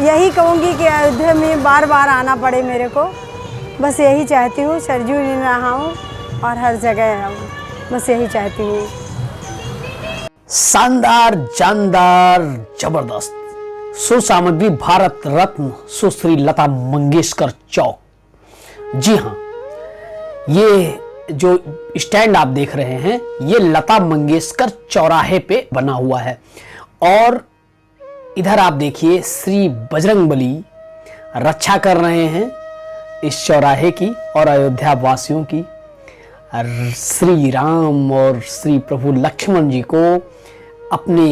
यही कहूँगी कि अयोध्या में बार बार आना पड़े मेरे को, बस यही चाहती हूँ। सरजू में नहाऊँ और हर जगह रहूँ, बस यही चाहती हूँ। शानदार, जानदार, जबरदस्त सुसामग्री भारत रत्न सुश्री लता मंगेशकर चौक। जी हाँ, ये जो स्टैंड आप देख रहे हैं ये लता मंगेशकर चौराहे पे बना हुआ है। और इधर आप देखिए श्री बजरंगबली रक्षा कर रहे हैं इस चौराहे की और अयोध्या वासियों की। श्री राम और श्री प्रभु लक्ष्मण जी को अपने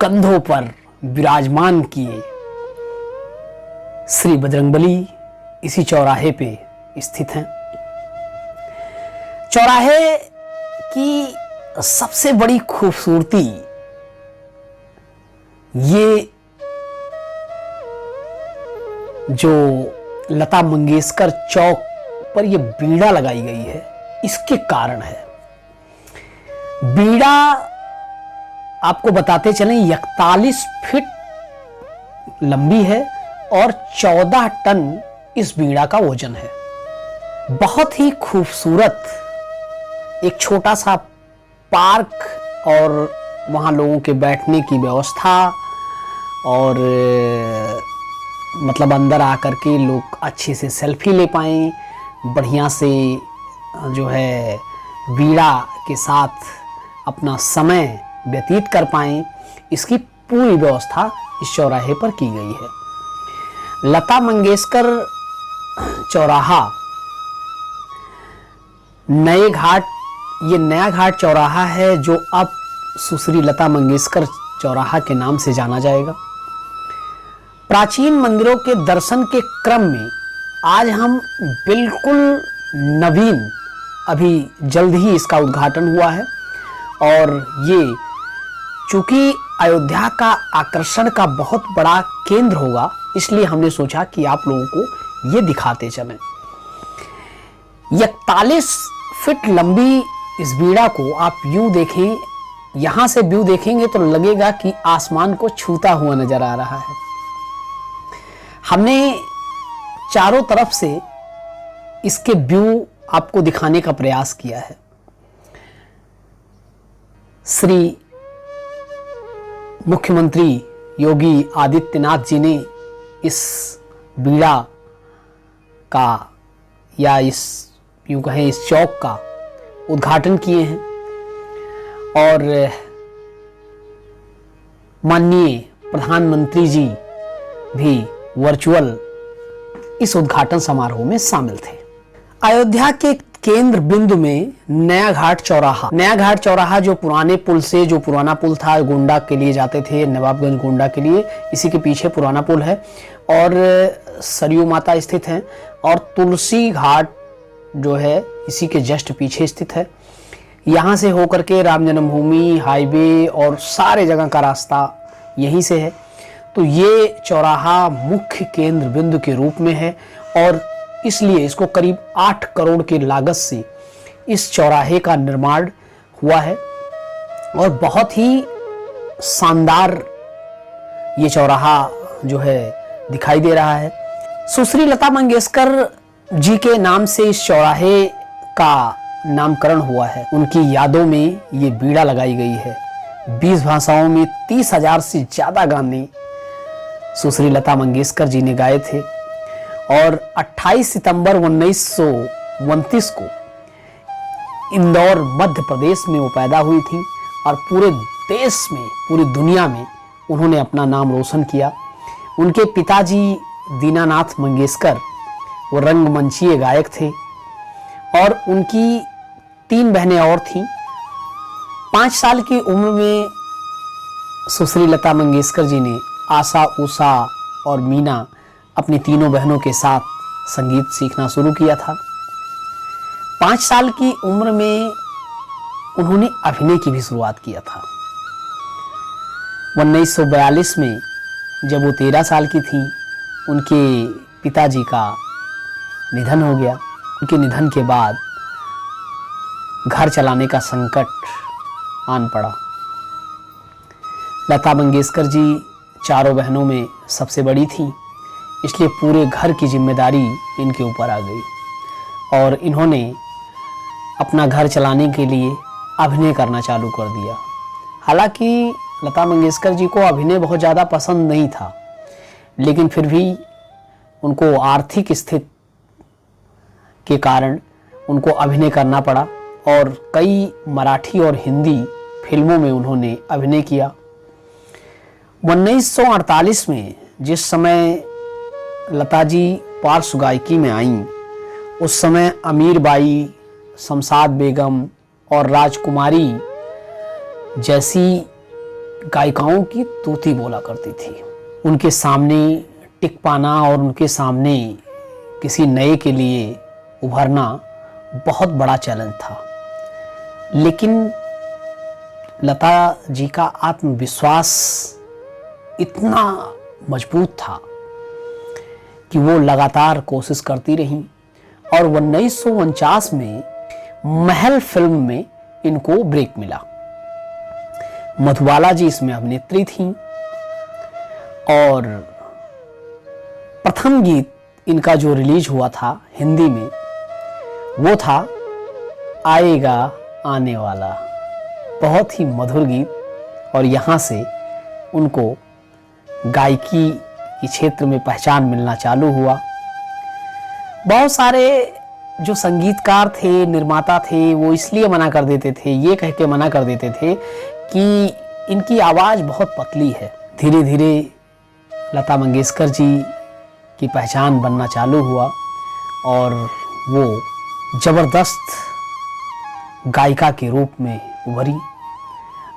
कंधों पर विराजमान किए श्री बजरंगबली इसी चौराहे पे स्थित हैं। चौराहे की सबसे बड़ी खूबसूरती ये जो लता मंगेशकर चौक पर ये बीड़ा लगाई गई है इसके कारण है। बीड़ा आपको बताते चलें 41 फीट लंबी है और 14 टन इस बीड़ा का वजन है। बहुत ही खूबसूरत एक छोटा सा पार्क और वहाँ लोगों के बैठने की व्यवस्था और मतलब अंदर आकर के लोग अच्छे से सेल्फी ले पाएं, बढ़िया से जो है बीड़ा के साथ अपना समय व्यतीत कर पाएं, इसकी पूरी व्यवस्था इस चौराहे पर की गई है। लता मंगेशकर चौराहा नए घाट, ये नया घाट चौराहा है जो अब सुश्री लता मंगेशकर चौराहा के नाम से जाना जाएगा। प्राचीन मंदिरों के दर्शन के क्रम में आज हम बिल्कुल नवीन, अभी जल्द ही इसका उद्घाटन हुआ है और ये चूंकि अयोध्या का आकर्षण का बहुत बड़ा केंद्र होगा इसलिए हमने सोचा कि आप लोगों को ये दिखाते चलें। 41 फीट लंबी इस बीड़ा को आप यूं देखें, यहां से व्यू देखेंगे तो लगेगा कि आसमान को छूता हुआ नजर आ रहा है। हमने चारों तरफ से इसके व्यू आपको दिखाने का प्रयास किया है। श्री मुख्यमंत्री योगी आदित्यनाथ जी ने इस बीड़ा का या इस यूं कहें इस चौक का उद्घाटन किए हैं और माननीय प्रधानमंत्री जी भी वर्चुअल इस उद्घाटन समारोह में शामिल थे। अयोध्या के केंद्र बिंदु में नया घाट चौराहा जो पुराने पुल से, जो पुराना पुल था गोंडा के लिए जाते थे, नवाबगंज गोंडा के लिए, इसी के पीछे पुराना पुल है और सरयू माता स्थित हैं और तुलसी घाट जो है इसी के जस्ट पीछे स्थित है। यहाँ से होकर के राम जन्मभूमि हाईवे और सारे जगह का रास्ता यहीं से है। तो ये चौराहा मुख्य केंद्र बिंदु के रूप में है और इसलिए इसको करीब 8 करोड़ की लागत से इस चौराहे का निर्माण हुआ है और बहुत ही शानदार ये चौराहा जो है दिखाई दे रहा है। सुश्री लता मंगेशकर जी के नाम से इस चौराहे का नामकरण हुआ है। उनकी यादों में ये बीड़ा लगाई गई है। 20 भाषाओं में 30,000 से ज्यादा गाने सुश्री लता मंगेशकर जी ने गाए थे और 28 सितंबर 1929 को इंदौर मध्य प्रदेश में वो पैदा हुई थी और पूरे देश में, पूरी दुनिया में उन्होंने अपना नाम रोशन किया। उनके पिताजी दीनानाथ मंगेशकर वो रंगमंचीय गायक थे और उनकी 3 बहनें और थीं। 5 साल की उम्र में सुश्री लता मंगेशकर जी ने आशा, उषा और मीना अपनी तीनों बहनों के साथ संगीत सीखना शुरू किया था। 5 साल की उम्र में उन्होंने अभिनय की भी शुरुआत किया था। 1942 में जब वो 13 साल की थी उनके पिताजी का निधन हो गया। उनके निधन के बाद घर चलाने का संकट आन पड़ा। लता मंगेशकर जी चारों बहनों में सबसे बड़ी थी, इसलिए पूरे घर की जिम्मेदारी इनके ऊपर आ गई और इन्होंने अपना घर चलाने के लिए अभिनय करना चालू कर दिया। हालांकि लता मंगेशकर जी को अभिनय बहुत ज़्यादा पसंद नहीं था, लेकिन फिर भी उनको आर्थिक स्थिति के कारण उनको अभिनय करना पड़ा और कई मराठी और हिंदी फिल्मों में उन्होंने अभिनय किया। 1948 में जिस समय लता जी पार्श्व गायकी में आईं, उस समय अमीर बाई, शमशाद बेगम और राजकुमारी जैसी गायिकाओं की तूती बोला करती थी। उनके सामने टिक पाना और उनके सामने किसी नए के लिए उभरना बहुत बड़ा चैलेंज था, लेकिन लता जी का आत्मविश्वास इतना मजबूत था कि वो लगातार कोशिश करती रहीं और 1949 में महल फिल्म में इनको ब्रेक मिला। मधुबाला जी इसमें अभिनेत्री थीं और प्रथम गीत इनका जो रिलीज हुआ था हिंदी में वो था आएगा आने वाला। बहुत ही मधुर गीत और यहाँ से उनको गायकी के क्षेत्र में पहचान मिलना चालू हुआ। बहुत सारे जो संगीतकार थे, निर्माता थे, वो इसलिए मना कर देते थे, ये कह के मना कर देते थे कि इनकी आवाज़ बहुत पतली है। धीरे धीरे लता मंगेशकर जी की पहचान बनना चालू हुआ और वो ज़बरदस्त गायिका के रूप में उभरी।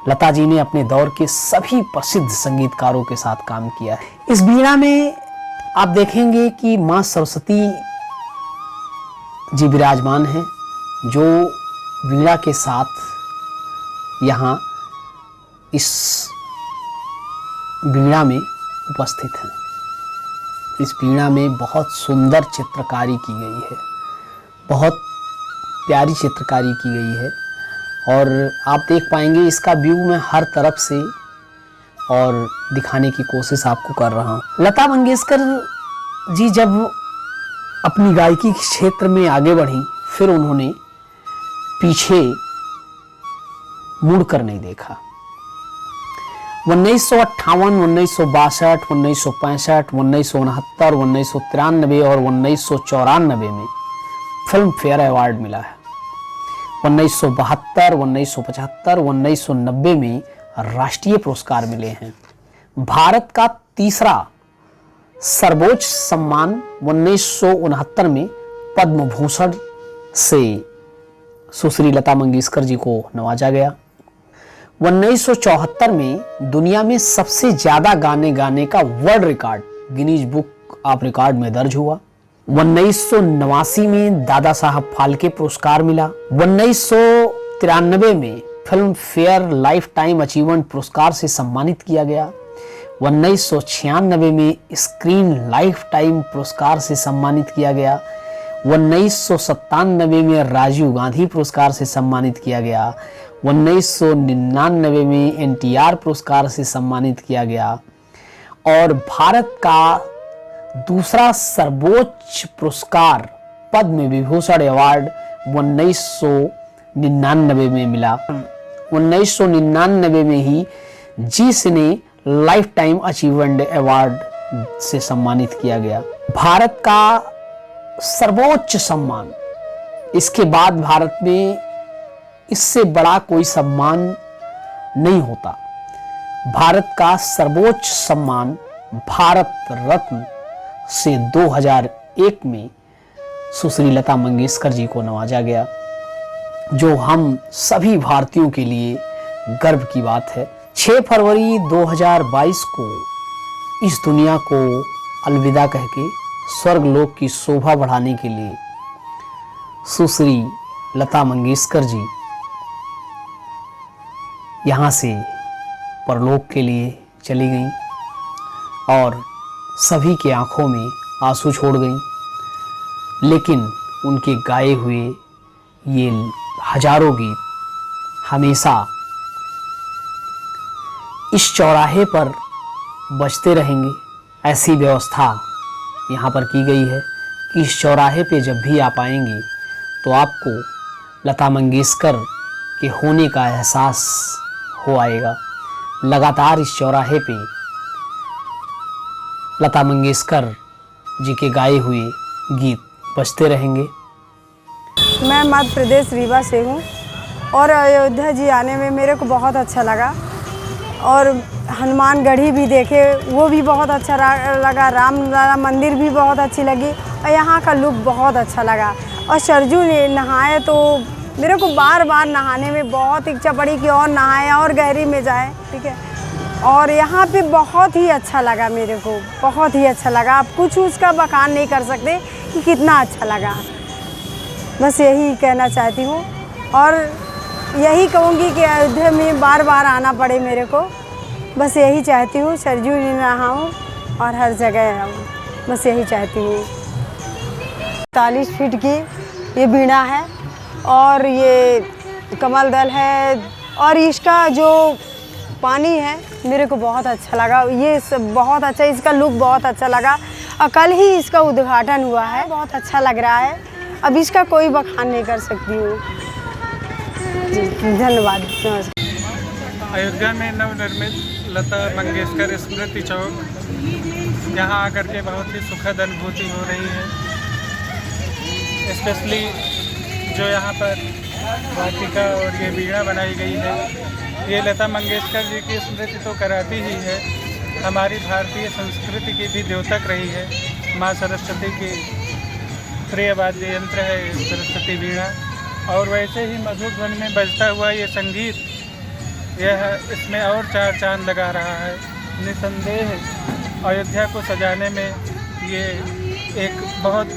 लता जी ने अपने दौर के सभी प्रसिद्ध संगीतकारों के साथ काम किया है। इस वीणा में आप देखेंगे कि माँ सरस्वती जी विराजमान हैं, जो वीणा के साथ यहाँ इस वीणा में उपस्थित हैं। इस वीणा में बहुत सुंदर चित्रकारी की गई है, बहुत प्यारी चित्रकारी की गई है और आप देख पाएंगे इसका व्यू मैं हर तरफ से और दिखाने की कोशिश आपको कर रहा हूँ। लता मंगेशकर जी जब अपनी गायकी के क्षेत्र में आगे बढ़ी, फिर उन्होंने पीछे मुड़कर नहीं देखा। 1958, 1962, 1965, 1969, 1993 और 1994 में फिल्म फेयर अवार्ड मिला है। 1972, 1975, 1990 में राष्ट्रीय पुरस्कार मिले हैं। भारत का तीसरा सर्वोच्च सम्मान 1969 में पद्म भूषण से सुश्री लता मंगेशकर जी को नवाजा गया। 1974 में दुनिया में सबसे ज्यादा गाने गाने का world record Guinness book of record में दर्ज हुआ। 1989 में दादा साहब फाल्के पुरस्कार मिला। 1993 में film fair life time achievement पुरस्कार से सम्मानित किया गया। 1996 में स्क्रीन लाइफ टाइम पुरस्कार से सम्मानित किया गया। 1997 में राजीव गांधी पुरस्कार से सम्मानित किया गया। 1999 में NTR पुरस्कार से सम्मानित किया गया और भारत का दूसरा सर्वोच्च पुरस्कार पद्म विभूषण अवार्ड 1999 में मिला। 1999 में ही जी सिने लाइफ टाइम अचीवमेंट अवार्ड से सम्मानित किया गया। भारत का सर्वोच्च सम्मान, इसके बाद भारत में इससे बड़ा कोई सम्मान नहीं होता। भारत का सर्वोच्च सम्मान भारत रत्न से 2001 में सुश्री लता मंगेशकर जी को नवाजा गया, जो हम सभी भारतीयों के लिए गर्व की बात है। 6 फरवरी 2022 को इस दुनिया को अलविदा कह के स्वर्गलोक की शोभा बढ़ाने के लिए सुश्री लता मंगेशकर जी यहाँ से परलोक के लिए चली गईं और सभी के आंखों में आंसू छोड़ गईं, लेकिन उनके गाए हुए ये हजारों गीत हमेशा इस चौराहे पर बचते रहेंगे। ऐसी व्यवस्था यहाँ पर की गई है कि इस चौराहे पे जब भी आप आएंगे तो आपको लता मंगेशकर के होने का एहसास हो आएगा। लगातार इस चौराहे पे लता मंगेशकर जी के गाए हुए गीत बजते रहेंगे। मैं मध्य प्रदेश रीवा से हूँ और अयोध्या जी आने में मेरे को बहुत अच्छा लगा और हनुमानगढ़ी भी देखे, वो भी बहुत अच्छा लगा। रामलला मंदिर भी बहुत अच्छी लगी और यहाँ का लुक बहुत अच्छा लगा। और सरजू ने नहाए तो मेरे को बार बार नहाने में बहुत इच्छा पड़ी कि और नहाए और गहरी में जाए, ठीक है। और यहाँ पे बहुत ही अच्छा लगा, मेरे को बहुत ही अच्छा लगा। आप कुछ उसका बखान नहीं कर सकते कि कितना अच्छा लगा। बस यही कहना चाहती हूँ और यही कहूँगी कि अयोध्या में बार बार आना पड़े मेरे को। बस यही चाहती हूँ, सरजू में नहाऊँ और हर जगह आऊँ, बस यही चाहती हूँ। 40 फीट की ये बीड़ा है और ये कमल दल है और इसका जो पानी है मेरे को बहुत अच्छा लगा। ये सब बहुत अच्छा, इसका लुक बहुत अच्छा लगा और कल ही इसका उद्घाटन हुआ है, बहुत अच्छा लग रहा है। अब इसका कोई बखान नहीं कर सकती हूँ जी। धन्यवाद। अयोध्या में नवनिर्मित लता मंगेशकर स्मृति चौक, यहाँ आकर के बहुत ही सुखद अनुभूति हो रही है। स्पेशली जो यहाँ पर वाटिका और ये बीड़ा बनाई गई है, ये लता मंगेशकर जी की स्मृति तो कराती ही है, हमारी भारतीय संस्कृति की भी द्योतक रही है। माँ सरस्वती की प्रिय वाद्य यंत्र है सरस्वती वीणा और वैसे ही मधुर ध्वन में बजता हुआ ये संगीत, यह इसमें और चार चांद लगा रहा है। निसंदेह अयोध्या को सजाने में ये एक बहुत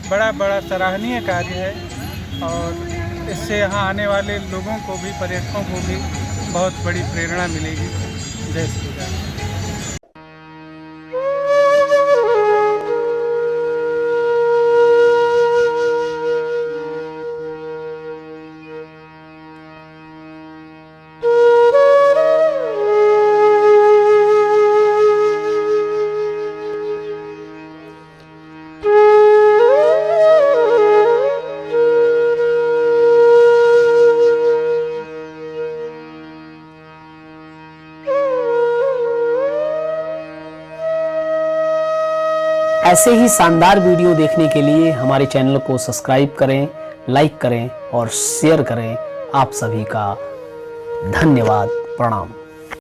बड़ा सराहनीय कार्य है और इससे यहाँ आने वाले लोगों को भी, पर्यटकों को भी बहुत बड़ी प्रेरणा मिलेगी। जय श्री राम। ऐसे ही शानदार वीडियो देखने के लिए हमारे चैनल को सब्सक्राइब करें, लाइक करें और शेयर करें। आप सभी का धन्यवाद, प्रणाम।